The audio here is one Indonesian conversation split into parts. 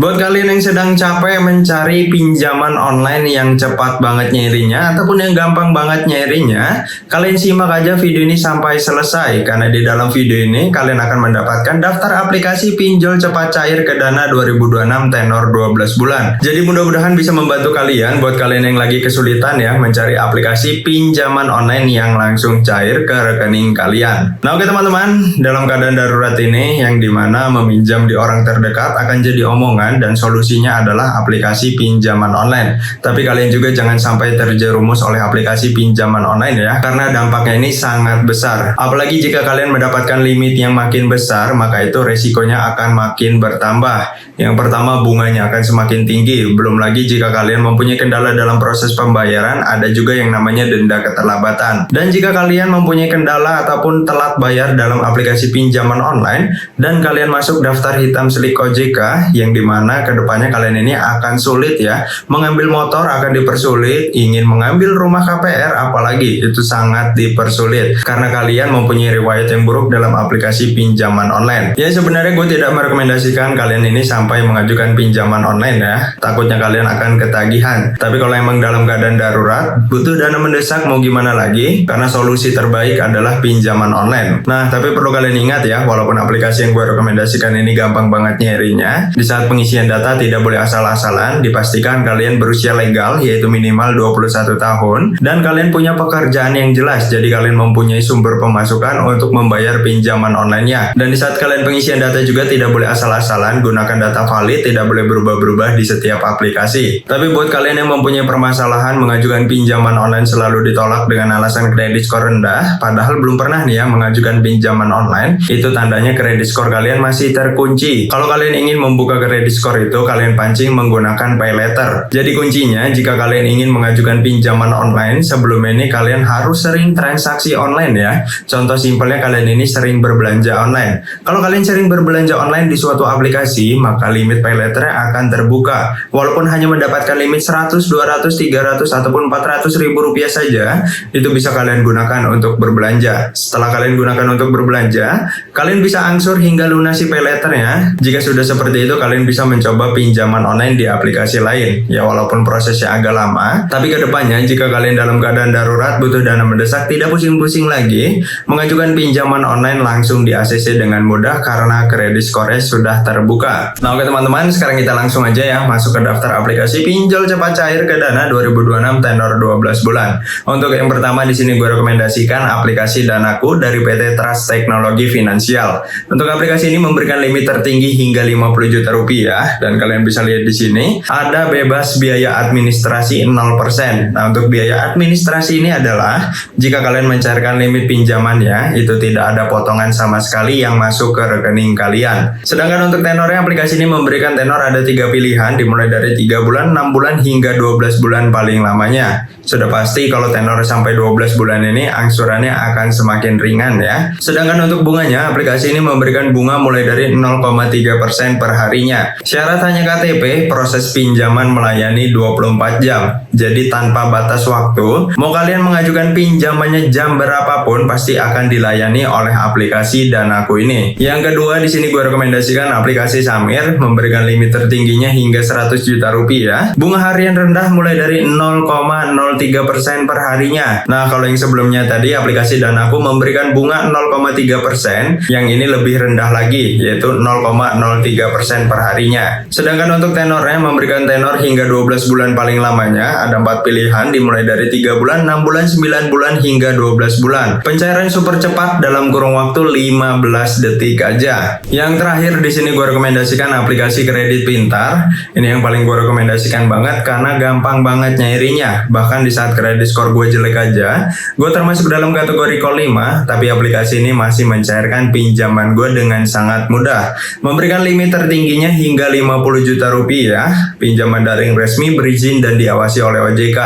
Buat kalian yang sedang capek mencari pinjaman online yang cepat banget nyairinya ataupun yang gampang banget nyairinya, kalian simak aja video ini sampai selesai karena di dalam video ini kalian akan mendapatkan daftar aplikasi pinjol cepat cair ke Dana 2026 tenor 12 bulan. Jadi mudah-mudahan bisa membantu kalian buat kalian yang lagi kesulitan ya mencari aplikasi pinjaman online yang langsung cair ke rekening kalian. Nah oke teman-teman, dalam keadaan darurat ini yang dimana meminjam di orang terdekat akan jadi omongan dan solusinya adalah aplikasi pinjaman online. Tapi kalian juga jangan sampai terjerumus oleh aplikasi pinjaman online ya, karena dampaknya ini sangat besar. Apalagi jika kalian mendapatkan limit yang makin besar, maka itu resikonya akan makin bertambah. Yang pertama, bunganya akan semakin tinggi. Belum lagi jika kalian mempunyai kendala dalam proses pembayaran, ada juga yang namanya denda keterlambatan. Dan jika kalian mempunyai kendala ataupun telat bayar dalam aplikasi pinjaman online dan kalian masuk daftar hitam SLIK OJK, yang dimana kedepannya kalian ini akan sulit ya, mengambil motor akan dipersulit, ingin mengambil rumah KPR apalagi itu sangat dipersulit karena kalian mempunyai riwayat yang buruk dalam aplikasi pinjaman online. Ya sebenarnya gue tidak merekomendasikan kalian ini sampai mengajukan pinjaman online ya, takutnya kalian akan ketagihan. Tapi kalau emang dalam keadaan darurat, butuh dana mendesak, mau gimana lagi, karena solusi terbaik adalah pinjaman online. Nah tapi perlu kalian ingat ya, walaupun aplikasi yang gue rekomendasikan ini gampang banget nyairinya, di saat pengisian data tidak boleh asal-asalan, dipastikan kalian berusia legal yaitu minimal 21 tahun dan kalian punya pekerjaan yang jelas, jadi kalian mempunyai sumber pemasukan untuk membayar pinjaman online-nya. Dan di saat kalian pengisian data juga tidak boleh asal-asalan, gunakan data valid, tidak boleh berubah-berubah di setiap aplikasi. Tapi buat kalian yang mempunyai permasalahan mengajukan pinjaman online selalu ditolak dengan alasan kredit skor rendah, padahal belum pernah nih ya mengajukan pinjaman online, itu tandanya kredit skor kalian masih terkunci. Kalau kalian ingin membuka kredit skor itu kalian pancing menggunakan pay letter. Jadi kuncinya jika kalian ingin mengajukan pinjaman online, sebelum ini kalian harus sering transaksi online ya. Contoh simpelnya kalian ini sering berbelanja online. Kalau kalian sering berbelanja online di suatu aplikasi, maka limit pay letter akan terbuka. Walaupun hanya mendapatkan limit 100, 200, 300 ataupun 400 ribu rupiah saja, itu bisa kalian gunakan untuk berbelanja. Setelah kalian gunakan untuk berbelanja, kalian bisa angsur hingga lunasi pay letternya. Jika sudah seperti itu, kalian bisa mencoba pinjaman online di aplikasi lain. Ya walaupun prosesnya agak lama, tapi kedepannya jika kalian dalam keadaan darurat butuh dana mendesak, tidak pusing-pusing lagi, mengajukan pinjaman online langsung di ACC dengan mudah karena kredit skornya sudah terbuka. Nah oke teman-teman, sekarang kita langsung aja ya masuk ke daftar aplikasi pinjol cepat cair ke Dana 2026 tenor 12 bulan. Untuk yang pertama di sini gue rekomendasikan aplikasi Danaku dari PT Trust Teknologi Finansial. Untuk aplikasi ini memberikan limit tertinggi hingga 50 juta rupiah dan kalian bisa lihat di sini ada bebas biaya administrasi 0%. Nah, untuk biaya administrasi ini adalah jika kalian mencairkan limit pinjamannya, itu tidak ada potongan sama sekali yang masuk ke rekening kalian. Sedangkan untuk tenornya, aplikasi ini memberikan tenor ada 3 pilihan, dimulai dari 3 bulan, 6 bulan, hingga 12 bulan paling lamanya. Sudah pasti kalau tenor sampai 12 bulan ini angsurannya akan semakin ringan ya. Sedangkan untuk bunganya, aplikasi ini memberikan bunga mulai dari 0,3% per harinya. Syarat hanya KTP, proses pinjaman melayani 24 jam. Jadi tanpa batas waktu, mau kalian mengajukan pinjamannya jam berapapun pasti akan dilayani oleh aplikasi Danaku ini. Yang kedua di sini gue rekomendasikan aplikasi Samir, memberikan limit tertingginya hingga 100 juta rupiah. Bunga harian rendah mulai dari 0,03% per harinya. Nah, kalau yang sebelumnya tadi aplikasi Danaku memberikan bunga 0,3%, yang ini lebih rendah lagi yaitu 0,03% per harinya. Sedangkan untuk tenornya memberikan tenor hingga 12 bulan paling lamanya, ada 4 pilihan dimulai dari 3 bulan, 6 bulan, 9 bulan hingga 12 bulan. Pencairan super cepat dalam kurun waktu 15 detik aja. Yang terakhir di sini gue rekomendasikan aplikasi kredit pintar. Ini yang paling gue rekomendasikan banget karena gampang banget nyairinya. Bahkan di saat kredit skor gue jelek aja, gue termasuk dalam kategori call 5, tapi aplikasi ini masih mencairkan pinjaman gue dengan sangat mudah. Memberikan limit tertingginya hingga 50 juta rupiah, pinjaman daring resmi berizin dan diawasi oleh OJK.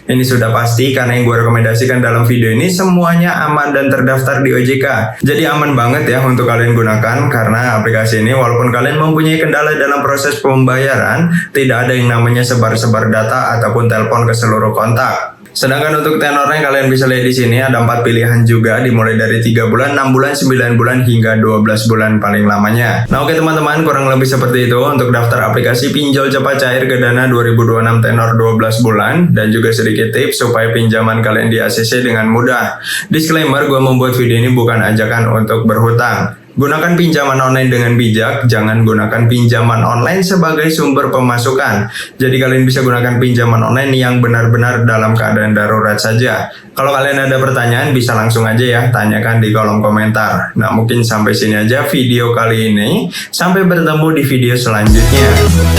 Ini sudah pasti karena yang gue rekomendasikan dalam video ini semuanya aman dan terdaftar di OJK. Jadi aman banget ya untuk kalian gunakan karena aplikasi ini walaupun kalian mempunyai kendala dalam proses pembayaran, tidak ada yang namanya sebar-sebar data ataupun telepon ke seluruh kontak. Sedangkan untuk tenornya kalian bisa lihat di sini ada 4 pilihan juga, dimulai dari 3 bulan, 6 bulan, 9 bulan hingga 12 bulan paling lamanya. Nah, oke teman-teman, kurang lebih seperti itu untuk daftar aplikasi pinjol cepat cair ke Dana 2026 tenor 12 bulan, dan juga sedikit tips supaya pinjaman kalian di ACC dengan mudah. Disclaimer, gue membuat video ini bukan ajakan untuk berhutang. Gunakan pinjaman online dengan bijak, jangan gunakan pinjaman online sebagai sumber pemasukan. Jadi kalian bisa gunakan pinjaman online yang benar-benar dalam keadaan darurat saja. Kalau kalian ada pertanyaan bisa langsung aja ya, tanyakan di kolom komentar. Nah, mungkin sampai sini aja video kali ini. Sampai bertemu di video selanjutnya.